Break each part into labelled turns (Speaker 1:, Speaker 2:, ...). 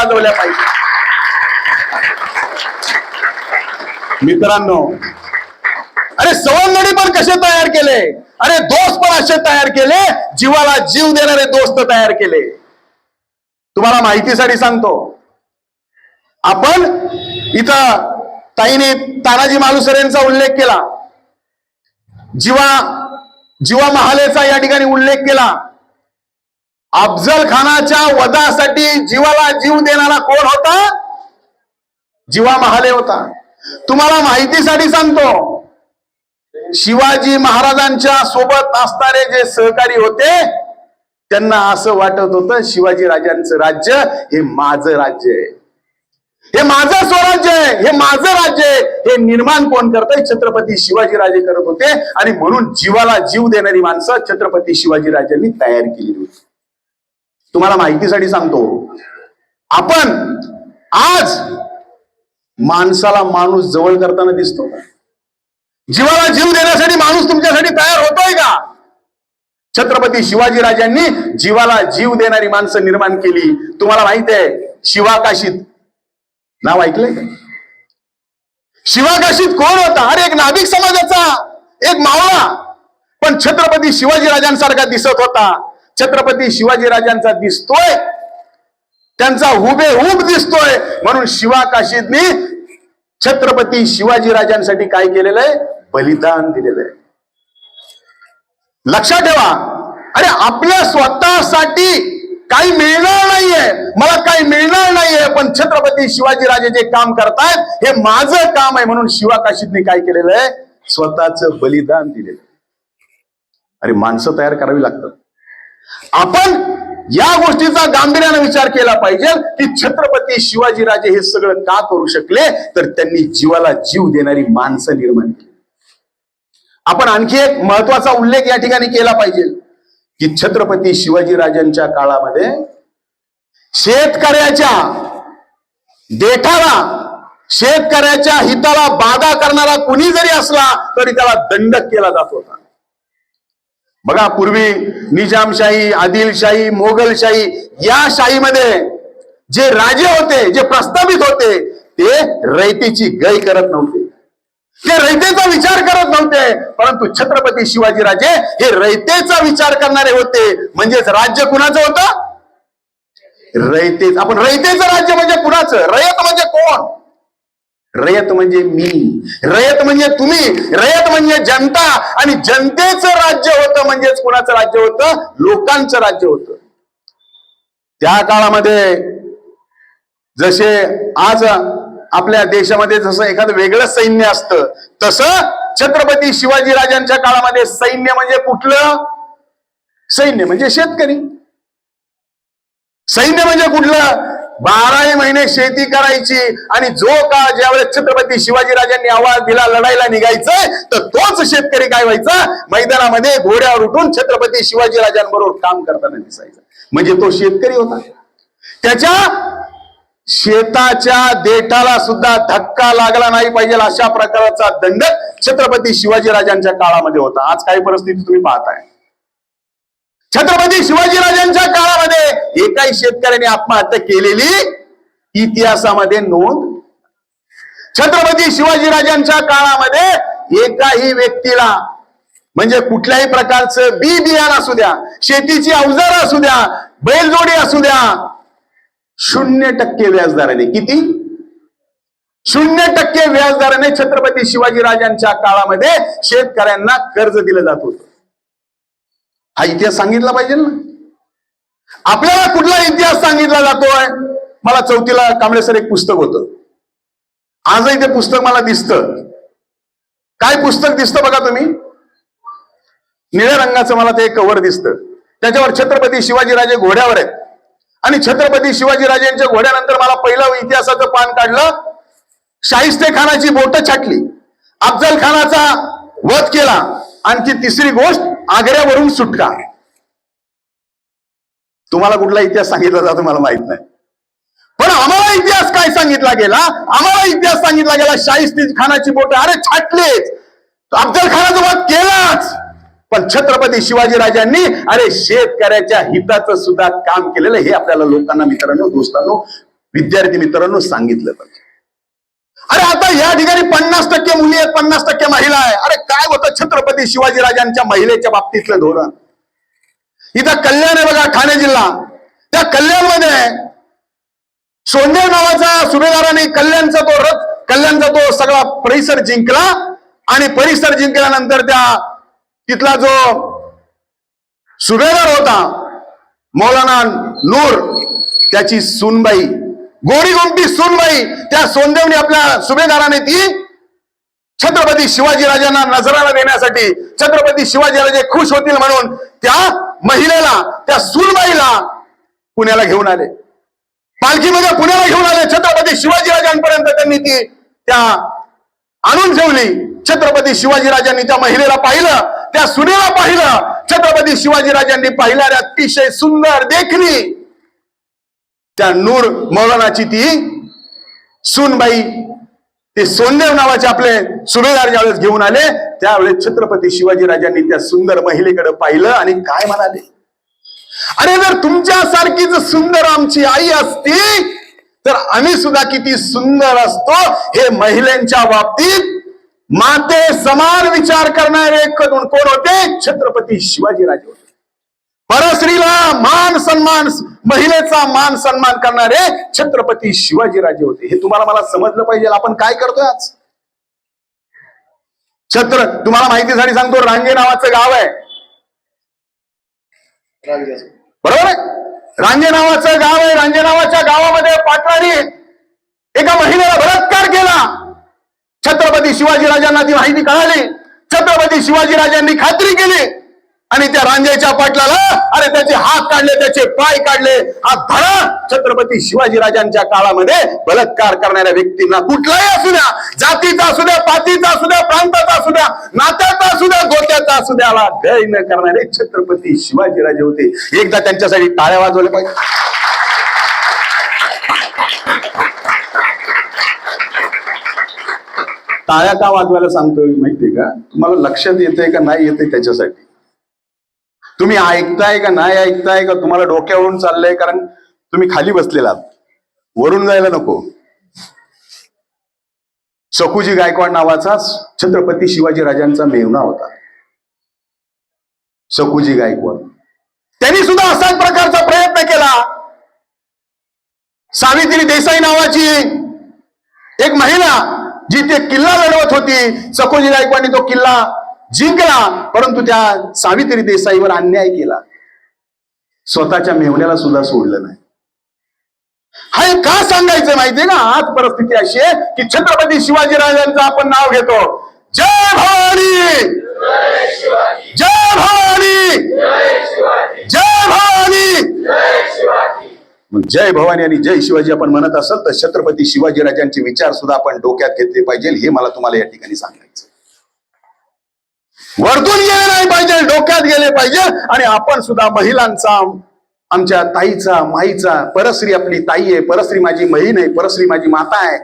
Speaker 1: वाजवल्या पाहिजे. मित्रांनो, अरे सवंगडी पण कसे तयार केले, अरे दोस्त पण असे तयार केले, जीवाला जीव देणारे दोस्त तयार केले. तुम्हाला माहितीसाठी सांगतो, आपण इथं ताईने तानाजी मालुसरेंचा उल्लेख केला, जीवा महालेचा या ठिकाणी उल्लेख केला. अफजल खानाच्या वधासाठी जीवाला जीव देणारा कोण होता? जीवा महाले होता. तुम्हाला माहितीसाठी सांगतो, शिवाजी महाराजांच्या सोबत असणारे जे सहकारी होते, त्यांना असं वाटत होतं शिवाजी राजांचं राज्य हे माझं राज्य आहे, हे माझं स्वराज्य आहे, हे माझं राज्य आहे. हे निर्माण कोण करतंय? छत्रपती शिवाजी राजे करत होते. आणि म्हणून जीवाला जीव देणारी माणसं छत्रपती शिवाजी राजांनी तयार केली होती. तुम्हाला माहितीसाठी सांगतो, आपण आज माणसाला माणूस जवळ करताना दिसतो का? जीवाला जीव देण्यासाठी माणूस तुमच्यासाठी तयार होतोय का? छत्रपती शिवाजी राजांनी जीवाला जीव देणारी माणसं निर्माण केली. तुम्हाला माहिती आहे, शिवाकाशीत नाव ऐकलंय का? शिवाकाशीत कोण होता? अरे एक नाभिक समाजाचा एक मावळा, पण छत्रपती शिवाजी राजांसारखा दिसत होता. छत्रपती शिवाजी राजांचा दिसतोय, त्यांचा हुबेहूब दिसतोय, म्हणून शिवाकाशीतनी छत्रपती शिवाजी राजांसाठी काय केलेलं आहे? बलिदान दिलेलं आहे. लक्षात ठेवा, अरे आपल्या स्वतःसाठी काही मिळणार नाहीये, मला काही मिळणार नाहीये, पण छत्रपती शिवाजी राजे जे काम करतायत हे माझं काम आहे, म्हणून शिवाकाशीतनी काय केलेलं आहे? स्वतःचं बलिदान दिलेलं आहे. अरे माणसं तयार करावी लागतात. आपण या गोष्टीचा गांभीर्याने विचार केला पाहिजे की छत्रपती शिवाजी राजे हे सगळं का करू शकले? तर त्यांनी जीवाला जीव देणारी माणसं निर्माण केली. आपण आणखी एक महत्वाचा उल्लेख या ठिकाणी केला पाहिजे की छत्रपती शिवाजी राजांच्या काळामध्ये शेतकऱ्याच्या देठाला, शेतकऱ्याच्या हिताला बाधा करणारा कुणी जरी असला तरी त्याला दंडक केला जात होता. बघा, पूर्वी निजामशाही, आदिलशाही, मोगलशाही या शाहीमध्ये जे राजे होते, जे प्रस्थापित होते, ते रयतेची गय करत नव्हते, ते रयतेचा विचार करत नव्हते. परंतु छत्रपती शिवाजी राजे हे रयतेचा विचार करणारे होते. म्हणजेच राज्य कुणाचं होतं? रयतेच. आपण रयतेचं राज्य म्हणजे कुणाचं? रयत म्हणजे कोण? रयत म्हणजे मी, रयत म्हणजे तुम्ही, रयत म्हणजे जनता. आणि जनतेचं राज्य होतं म्हणजेच कुणाचं राज्य होतं? लोकांचं राज्य होतं. त्या काळामध्ये जसे आज आपल्या देशामध्ये जसं एखादं वेगळं सैन्य असतं, तसं छत्रपती शिवाजी राजांच्या काळामध्ये सैन्य म्हणजे कुठलं? सैन्य म्हणजे शेतकरी. सैन्य म्हणजे कुठलं? 12 महिने शेती करायची, आणि जो काळ ज्यावेळेस छत्रपती शिवाजी राजांनी आवाज दिला लढायला निघायचंय, तर तोच शेतकरी काय व्हायचा? मैदानामध्ये घोड्यावर उठून छत्रपती शिवाजी राजांबरोबर काम करताना दिसायचा. म्हणजे तो शेतकरी होता. त्याच्या शेताच्या देठाला सुद्धा धक्का लागला नाही पाहिजे अशा प्रकारचा दंडक छत्रपती शिवाजी राजांच्या काळामध्ये होता. आज काही परिस्थिती तुम्ही पाहताय. छत्रपती शिवाजी राजांच्या काळामध्ये एकाही शेतकऱ्याने आत्महत्या केलेली इतिहासामध्ये नोंद. छत्रपती शिवाजी राजांच्या काळामध्ये एकाही व्यक्तीला, म्हणजे कुठल्याही प्रकारचं बी बियाणं असू द्या, शेतीची अवजारं असू द्या, बैलजोडी असू द्या, 0% व्याजदराने, किती? 0% व्याजदराने छत्रपती शिवाजी राजांच्या काळामध्ये शेतकऱ्यांना कर्ज दिलं जात होतं. हा इतिहास सांगितला पाहिजे ना. आपल्याला कुठला इतिहास सांगितला जातोय? मला 4थीला कांबळे सर एक पुस्तक होतं, आजही ते पुस्तक मला दिसतं. काय पुस्तक दिसतं बघा तुम्ही? निळ्या रंगाचं मला ते कव्हर दिसतं. त्याच्यावर छत्रपती शिवाजी राजे घोड्यावर आहेत, आणि छत्रपती शिवाजी राजांच्या घोड्यानंतर मला पहिलं इतिहासाचं पान काढलं, शाहिस्ते खानाची बोटं छाटली, अफजल खानाचा वध केला, आणखी तिसरी गोष्ट आग्र्यावरून सुटका. तुम्हाला कुठला इतिहास सांगितला जातो मला माहित नाही, पण आम्हाला इतिहास काय सांगितला गेला? आम्हाला इतिहास सांगितला गेला शाहिस्ते खानाची बोटं अरे छाटलेच, अफजल खानाचा वध केलाच, पण छत्रपती शिवाजी राजांनी अरे शेतकऱ्याच्या हिताचं सुद्धा काम केलेलं हे आपल्याला लोकांना, मित्रांनो, दोस्तांनो विद्यार्थी मित्रांनो सांगितलं पाहिजे. अरे आता या ठिकाणी 50% मुली आहेत, 50% महिला आहे. अरे काय होतं छत्रपती शिवाजीराजांच्या महिलेच्या बाबतीतलं धोरण? इथं कल्याण आहे बघा, ठाणे जिल्हा. त्या कल्याणमध्ये सोंदेव नावाचा सुभेदाराने कल्याणचा तो सगळा परिसर जिंकला. आणि परिसर जिंकल्यानंतर तिथला जो सुभेदार होता मौलाना नूर, त्याची सूनबाई, गोरी गोमटी सूनबाई, त्या सोनदेवने आपल्या सुभेदाराने ती छत्रपती शिवाजीराजांना नजराला देण्यासाठी, छत्रपती शिवाजीराजे खुश होतील म्हणून त्या महिलेला, त्या सूनबाईला पुण्याला घेऊन आले. पालखीमध्ये पुण्याला घेऊन आले. छत्रपती शिवाजीराजांपर्यंत त्यांनी ती आणून ठेवली. छत्रपती शिवाजीराजांनी त्या महिलेला पाहिलं, त्या सुनेला पाहिलं. छत्रपती शिवाजीराजांनी पाहिल्याने अतिशय सुंदर देखणी त्या नूर मौलानाची ती सूनबाई, ते सोनदेव नावाचे आपले सुभेदार ज्यावेळेस घेऊन आले, त्यावेळेस छत्रपती शिवाजीराजांनी त्या सुंदर महिलेकडे पाहिलं आणि काय म्हणाले? अरे जर तुमच्यासारखीच सुंदर आमची आई असती तर आम्ही सुद्धा किती सुंदर असतो. हे महिलांच्या बाबतीत माते समान विचार करणारे कोण होते? छत्रपती शिवाजीराजे होते. परस्त्रीला मान सन्मान, महिलेचा मान सन्मान करणारे छत्रपती शिवाजीराजे होते. हे तुम्हाला मला समजलं पाहिजे. आपण काय करतोय आज? तुम्हाला माहितीसाठी सांगतो, रांगे नावाचं गाव आहे, बरोबर आहे? रांगे नावाचं गाव आहे. रांगे नावाच्या गावामध्ये पाटलांनी एका महिलेला बलात्कार केला. छत्रपती शिवाजीराजांना ती माहिती कळाली. छत्रपती शिवाजीराजांनी खात्री केली आणि त्या रांजेच्या पाटलाला, अरे त्याचे हात काढले, त्याचे पाय काढले. हा धडा छत्रपती शिवाजीराजांच्या काळामध्ये बलात्कार करणाऱ्या व्यक्तींना, कुठलाही असू द्या, जातीचा असू द्या, पातीचा असू द्या, प्रांताचा असू द्या, नात्याचा असू द्या, गोत्याचा असू द्या, दय न करणारे छत्रपती शिवाजीराजे होते. एकदा त्यांच्यासाठी टाळ्या वाजवल्या पाहिजे. टाळ्या का वाजवायला सांगतोय माहितीये का? तुम्हाला लक्षात येतंय का नाही येतंय त्याच्यासाठी. तुम्ही ऐकताय का नाही ऐकताय का तुम्हाला डोक्यावरून चाललंय? कारण तुम्ही खाली बसलेला, वरून जायला नको. सखुजी गायकवाड नावाचा छत्रपती शिवाजीराजांचा मेहुणा होता, सखुजी गायकवाड. त्यांनी सुद्धा असाच प्रकारचा प्रयत्न केला. सावित्री देसाई नावाची एक महिला जी ते किल्ला लढवत होती, सखुजी गायकवाडनी तो किल्ला जिंकला, परंतु त्या सावित्री देसाईवर अन्याय केला. स्वतःच्या मेहुण्याला सुद्धा सोडलं नाही. हे का सांगायचं माहितीये का? आज परिस्थिती अशी आहे की छत्रपती शिवाजीराजांचं आपण नाव घेतो, जय भवानी, जय भवानी, जय भवानी. मग जय भवानी आणि जय शिवाजी आपण म्हणत असेल तर छत्रपती शिवाजीराजांचे विचार सुद्धा आपण डोक्यात घेतले पाहिजे. हे मला तुम्हाला या ठिकाणी सांगायचं. वरतून गेले नाही पाहिजे, डोक्यात गेले पाहिजे. आणि आपण सुद्धा महिलांचा, आमच्या ताईचा, माईचा, परस्त्री आपली ताई आहे, परस्त्री माझी बहीण आहे, परस्त्री माझी माता आहे,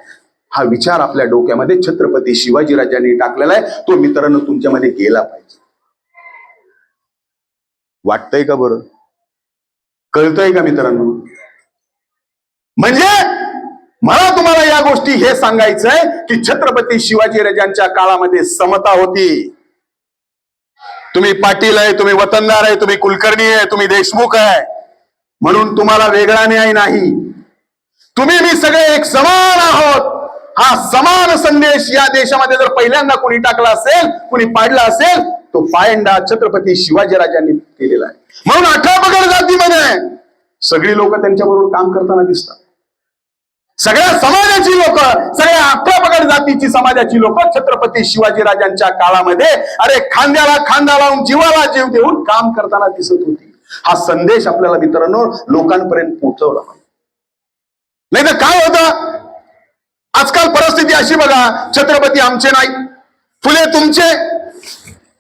Speaker 1: हा विचार आपल्या डोक्यामध्ये छत्रपती शिवाजीराजांनी टाकलेला आहे. तो मित्रांनो तुमच्यामध्ये गेला पाहिजे. वाटतंय का बरं? कळतंय का मित्रांनो? म्हणजे मला तुम्हाला या गोष्टी हे सांगायचंय की छत्रपती शिवाजीराजांच्या काळामध्ये समता होती. तुम्ही पाटील आहे, तुम्ही वतनदार आहे, तुम्ही कुलकर्णी आहे, तुम्ही देशमुख आहे म्हणून तुम्हाला वेगळा न्याय नाही. तुम्ही मी सगळे एक समान आहोत. हा समान संदेश या देशामध्ये जर पहिल्यांदा कोणी टाकला असेल, कोणी पाडला असेल, तो पायंडा छत्रपती शिवाजीराजांनी केलेला आहे. म्हणून 18 पगड जातीमध्ये सगळी लोक त्यांच्याबरोबर काम करताना दिसतात. सगळ्या समाजाची लोक, सगळ्या 18 पगड जातीची समाजाची लोक छत्रपती शिवाजीराजांच्या काळामध्ये अरे खांद्याला खांदा लावून, जीवाला जीव देऊन काम करताना दिसत होती. हा संदेश आपल्याला मित्रांनो लोकांपर्यंत पोहोचवला पाहिजे. नाही तर काय होतं, आजकाल परिस्थिती अशी बघा, छत्रपती आमचे नाही, फुले तुमचे,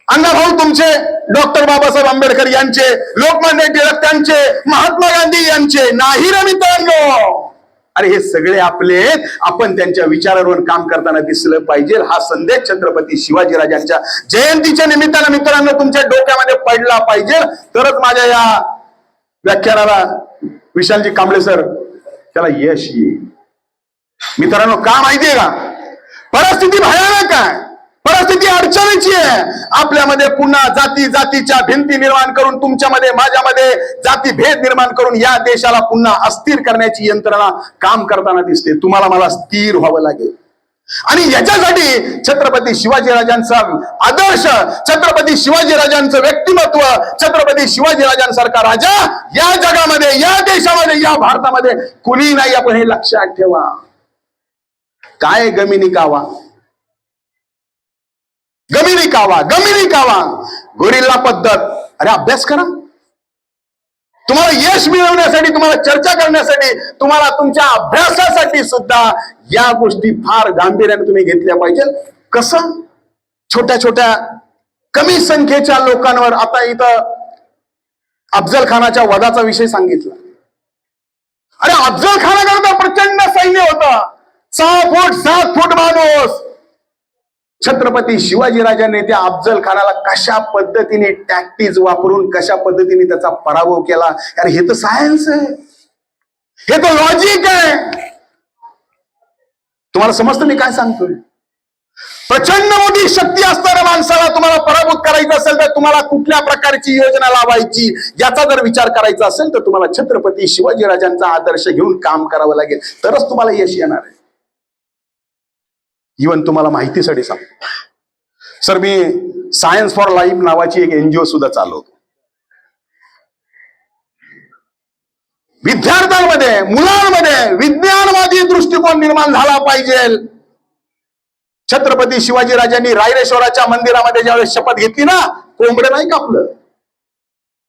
Speaker 1: अण्णाभाऊ तुमचे, डॉक्टर बाबासाहेब आंबेडकर यांचे, लोकमान्य टिळक त्यांचे, महात्मा गांधी यांचे नाही रे मित्रांनो. अरे हे सगळे आपले, आपण त्यांच्या विचारांवर काम करताना दिसलं पाहिजे. हा संदेश छत्रपती शिवाजीराजांच्या जयंतीच्या निमित्तानं मित्रांनो तुमच्या डोक्यामध्ये पडला पाहिजे. तरच माझ्या या व्याख्यानाला विशालजी कांबळे सर त्याला यश येईल. मित्रांनो, का माहितीये का? परिस्थिती भयानक आहे, परिस्थिती अडचणीची आहे. आपल्यामध्ये पुन्हा जातीच्या भिंती निर्माण करून, तुमच्यामध्ये माझ्यामध्ये जाती भेद निर्माण करून या देशाला पुन्हा अस्थिर करण्याची यंत्रणा काम करताना दिसते. तुम्हाला मला स्थिर व्हावं लागेल. आणि याच्यासाठी छत्रपती शिवाजीराजांचा आदर्श, छत्रपती शिवाजीराजांचं व्यक्तिमत्व, छत्रपती शिवाजीराजांसारखा राजा या जगामध्ये, या देशामध्ये, या भारतामध्ये कुणी नाही. आपण हे लक्षात ठेवा. काय गमिनी कावा, गमिनी कावा, गमिनी कावा, गोरिल्ला पद्धत. अरे अभ्यास करा. तुम्हाला यश मिळवण्यासाठी, तुम्हाला चर्चा करण्यासाठी, तुम्हाला तुमच्या अभ्यासासाठी सुद्धा या गोष्टी फार गांभीर्याने तुम्ही घेतल्या पाहिजे. कसं? छोट्या छोट्या कमी संख्येच्या लोकांवर. आता इथं अफजल खानाच्या वधाचा विषय सांगितला. अरे अफजल खानाकडे प्रचंड सैन्य होतं, 6 फूट 7 फूट माणूस. छत्रपती शिवाजीराजांनी त्या अफजल खानाला कशा पद्धतीने टॅक्टिक्स वापरून, कशा पद्धतीने त्याचा पराभव केला. अरे हे तर सायन्स आहे, हे तर लॉजिक आहे. तुम्हाला समजतं मी काय सांगतोय? प्रचंड मोठी शक्ती असणाऱ्या माणसाला तुम्हाला पराभूत करायचं असेल तर तुम्हाला कुठल्या प्रकारची योजना लावायची याचा जर विचार करायचा असेल तर तुम्हाला छत्रपती शिवाजीराजांचा आदर्श घेऊन काम करावं लागेल, तरच तुम्हाला यश येणार आहे. इव्हन तुम्हाला माहितीसाठी सांगतो sir, me science for life नावाची एक NGO सुद्धा चालवतो. विद्यार्थ्यांमध्ये, मुलांमध्ये विज्ञानवादी दृष्टिकोन निर्माण झाला पाहिजे. छत्रपती शिवाजीराजांनी रायरेश्वराच्या मंदिरामध्ये ज्यावेळेस शपथ घेतली ना, कोंबडं नाही कापलं,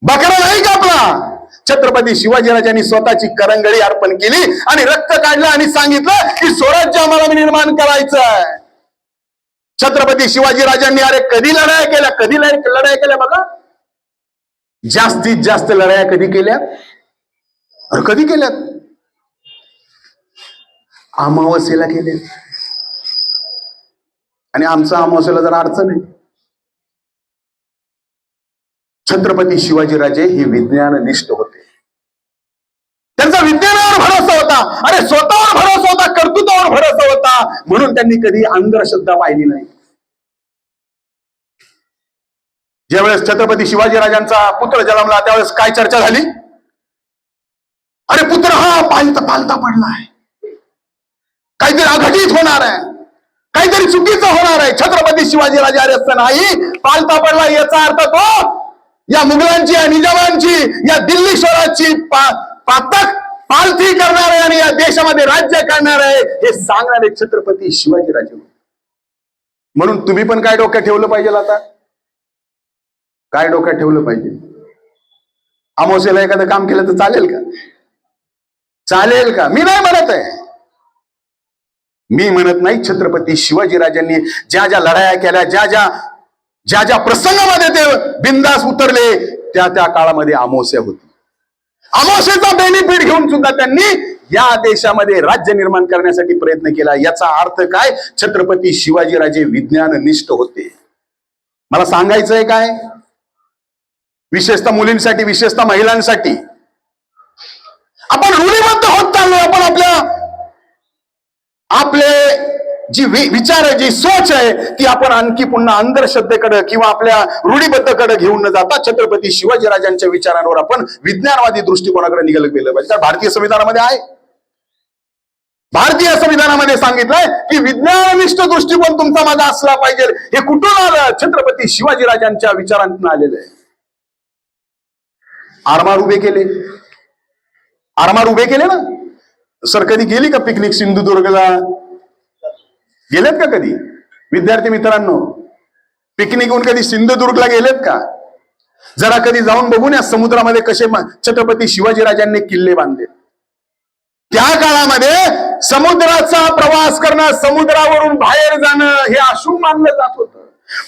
Speaker 1: बकरा नाही कापला. छत्रपती शिवाजीराजांनी स्वतःची करंगळी अर्पण केली आणि रक्त काढलं आणि सांगितलं की स्वराज्य आम्हाला निर्माण करायचं आहे. छत्रपती शिवाजीराजांनी अरे कधी लढाया केल्या, कधी लढाया केल्या बघा. जास्तीत जास्त लढाया कधी केल्या? अरे कधी केल्यात? अमावस्येला केल्या. आणि आमचा अमावस्येला जरा अडचण आहे. छत्रपती शिवाजीराजे हे विज्ञाननिष्ठ होते. त्यांचा विज्ञानावर भरोसा होता. अरे स्वतःवर भरोसा होता, कर्तृत्वावर भरोसा होता, म्हणून त्यांनी कधी अंधश्रद्धा पाहिली नाही. ज्यावेळेस छत्रपती शिवाजीराजांचा पुत्र जन्मला त्यावेळेस काय चर्चा झाली? अरे पुत्र हा पालता पडलाय, काहीतरी अघटित होणार आहे, काहीतरी चुकीचं होणार आहे. छत्रपती शिवाजीराजे अरे असं नाही, पालता पडला याचा अर्थ तो या मुघलांची, या निजामांची, या दिल्ली स्वराज्याची पालथी करणार आहे आणि या देशामध्ये राज्य करणार आहे हे सांगणारे छत्रपती शिवाजीराजे. म्हणून तुम्ही पण काय डोक्यात ठेवलं पाहिजे? आता काय डोक्यात ठेवलं पाहिजे? अमावस्येला एखादं काम केलं तर चालेल का? चालेल का? मी नाही म्हणत आहे, मी म्हणत नाही. छत्रपती शिवाजीराजांनी ज्या ज्या लढाया केल्या, ज्या ज्या प्रसंगामध्ये ते बिंदास उतरले, त्या काळामध्ये अमावस्या होती. अमावस्येचा बेनिफिट घेऊन सुद्धा त्यांनी या देशामध्ये राज्य निर्माण करण्यासाठी प्रयत्न केला. याचा अर्थ काय? छत्रपती शिवाजीराजे विज्ञाननिष्ठ होते. मला सांगायचंय काय, विशेषतः मुलींसाठी, विशेषतः महिलांसाठी, आपण रूढीबद्ध होत चाललोय. आपण आपले जी विचार आहे, जी सोच आहे, ती आपण आणखी पुन्हा अंधश्रद्धेकडे किंवा आपल्या रूढीबद्धकडे घेऊन न जाता छत्रपती शिवाजीराजांच्या विचारांवर आपण विज्ञानवादी दृष्टिकोनाकडे निघालं गेलं पाहिजे. तर भारतीय संविधानामध्ये आहे, भारतीय संविधानामध्ये सांगितलंय की विज्ञाननिष्ठ दृष्टिकोन तुमचा माझा असला पाहिजे. हे कुठून आलं? छत्रपती शिवाजीराजांच्या विचारांतून आलेलं आहे. आरमार उभे केले ना सर. कधी गेली का पिकनिक सिंधुदुर्गला? गेलेत का कधी विद्यार्थी मित्रांनो? पिकनिकहून कधी सिंधुदुर्गला गेलेत का? जरा कधी जाऊन बघून या समुद्रामध्ये कसे छत्रपती शिवाजीराजांनी किल्ले बांधले. त्या काळामध्ये समुद्राचा प्रवास करणं, समुद्रावरून बाहेर जाणं हे अशुभ मानलं जात होतं.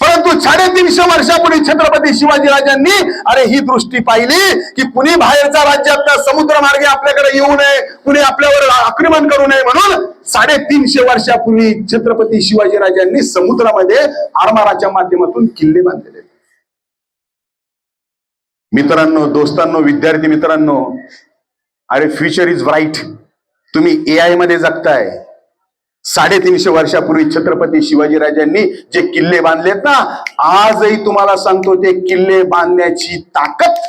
Speaker 1: परंतु 350 वर्षापूर्वी छत्रपती शिवाजीराजांनी अरे ही दृष्टी पाहिली की कुणी बाहेरच्या राज्यात समुद्र मार्गे आपल्याकडे येऊ नये, कुणी आपल्यावर आक्रमण करू नये, म्हणून 350 वर्षापूर्वी छत्रपती शिवाजीराजांनी समुद्रामध्ये आरमाराच्या माध्यमातून किल्ले बांधलेले. मित्रांनो, दोस्तांनो, विद्यार्थी मित्रांनो, अरे फ्युचर इज ब्राईट. तुम्ही AI मध्ये जगताय. 350 वर्षापूर्वी छत्रपती शिवाजीराजांनी जे किल्ले बांधलेत ना, आजही तुम्हाला सांगतो ते किल्ले बांधण्याची ताकद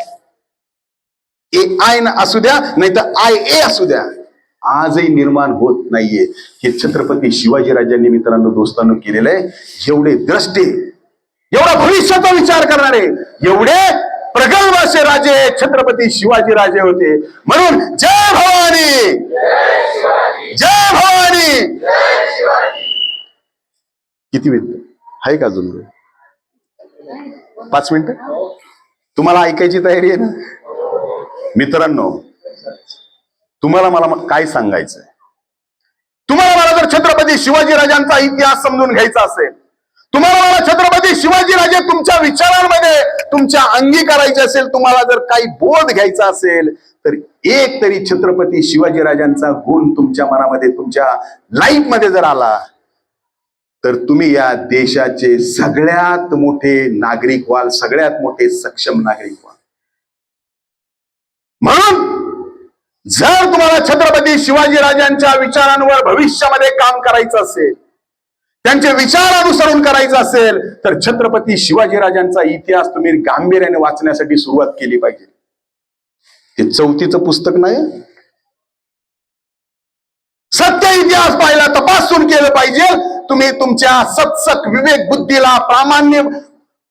Speaker 1: AI असू द्या नाही तर IA असू द्या, आजही निर्माण होत नाहीये. हे छत्रपती शिवाजीराजांनी मित्रांनो, दोस्तांनो केलेलं आहे. एवढे द्रष्टे, एवढा भविष्याचा विचार करणारे, एवढे प्रगल्भ असे राजे छत्रपती शिवाजीराजे होते. म्हणून जय भवानी, जय भवानी. किती मिनिट आहे का अजून? 5 मिनिटं. तुम्हाला ऐकायची तयारी आहे ना मित्रांनो? तुम्हाला मला काय सांगायचंय? तुम्हाला मला जर छत्रपती शिवाजीराजांचा इतिहास समजून घ्यायचा असेल, तुम्हाला मला छत्रपती शिवाजीराजे तुमच्या विचारांमध्ये तुमच्या अंगी करायचे असेल, तुम्हाला जर काही बोध घ्यायचा असेल, तर एक तरी छत्रपती शिवाजीराजांचा गुण तुमच्या मनामध्ये, तुमच्या लाईफ मध्ये जर आला, तर तुम्ही या देशाचे सगळ्यात मोठे नागरिक व्हाल, सगळ्यात मोठे सक्षम नागरिक व्हाल. म्हणून जर तुम्हाला छत्रपती शिवाजीराजांच्या विचारांवर भविष्यामध्ये काम करायचं असेल, त्यांचे विचार अनुसरून करायचं असेल, तर छत्रपती शिवाजीराजांचा इतिहास तुम्ही गांभीर्याने वाचण्यासाठी सुरुवात केली पाहिजे. हे 34चं पुस्तक नाही, सत्य इतिहास पाहिला, तपासून केलं पाहिजे. तुम्ही तुमच्या सत्सक विवेक बुद्धीला,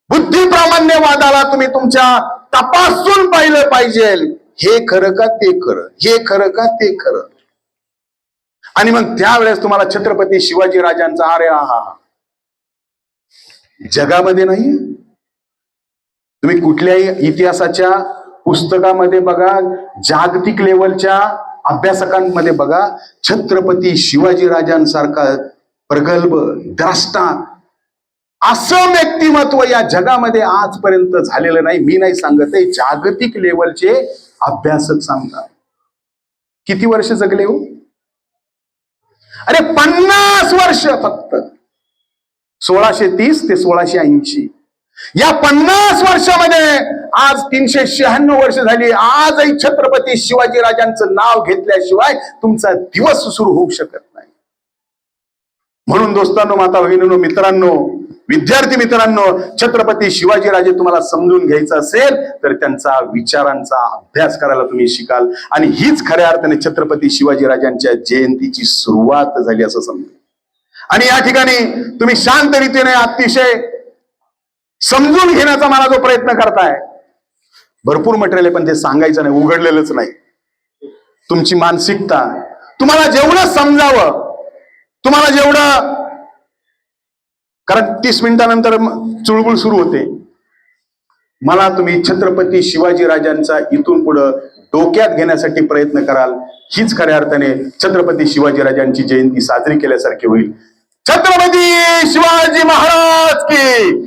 Speaker 1: बुद्धी प्रामाण्यवादाला तुम्ही तुमच्या तपासून पाहिलं पाहिजे. हे खरं का ते खरं, हे खरं का ते खरं. आणि मग त्यावेळेस तुम्हाला छत्रपती शिवाजीराजांचा अरे हा जगामध्ये नाही, तुम्ही कुठल्याही इतिहासाच्या पुस्तकामध्ये बघा, जागतिक लेवलच्या अभ्यासकांमध्ये बघा, छत्रपती शिवाजीराजांसारखा प्रगल्भ द्रष्टा असं व्यक्तिमत्व या जगामध्ये आजपर्यंत झालेलं नाही. मी नाही सांगत आहे, जागतिक लेवलचे अभ्यासक सांगतात. किती वर्ष जगले हो? अरे 50 वर्ष फक्त. 1630 ते 1680 या 50 वर्षामध्ये आज 396 वर्ष झाली. आजही छत्रपती शिवाजीराजांचं नाव घेतल्याशिवाय तुमचा दिवस सुरू होऊ शकत नाही. म्हणून दोस्तांनो, माता भगिनींनो, मित्रांनो, विद्यार्थी मित्रांनो, छत्रपती शिवाजीराजे तुम्हाला समजून घ्यायचं असेल तर त्यांचा विचारांचा अभ्यास करायला तुम्ही शिकाल. आणि हीच खऱ्या अर्थाने छत्रपती शिवाजीराजांच्या जयंतीची सुरुवात झाली असं समजा. आणि या ठिकाणी तुम्ही शांत रीतीने अतिशय समजून घेण्याचा मला जो प्रयत्न करताय, भरपूर मटेरियल आहे पण ते सांगायचं नाही, उघडलेलंच नाही. तुमची मानसिकता, तुम्हाला जेवढं समजावं, तुम्हाला जेवढं, कारण 30 मिनिटानंतर चुळबुळ सुरू होते. मला तुम्ही छत्रपती शिवाजीराजांचा इथून पुढं डोक्यात घेण्यासाठी प्रयत्न कराल, हीच खऱ्या अर्थाने छत्रपती शिवाजीराजांची जयंती साजरी केल्यासारखी होईल. छत्रपती शिवाजी महाराज की,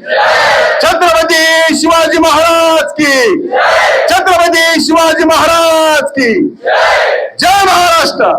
Speaker 1: छत्रपती शिवाजी महाराज की, छत्रपती शिवाजी महाराज की जय. महाराष्ट्र.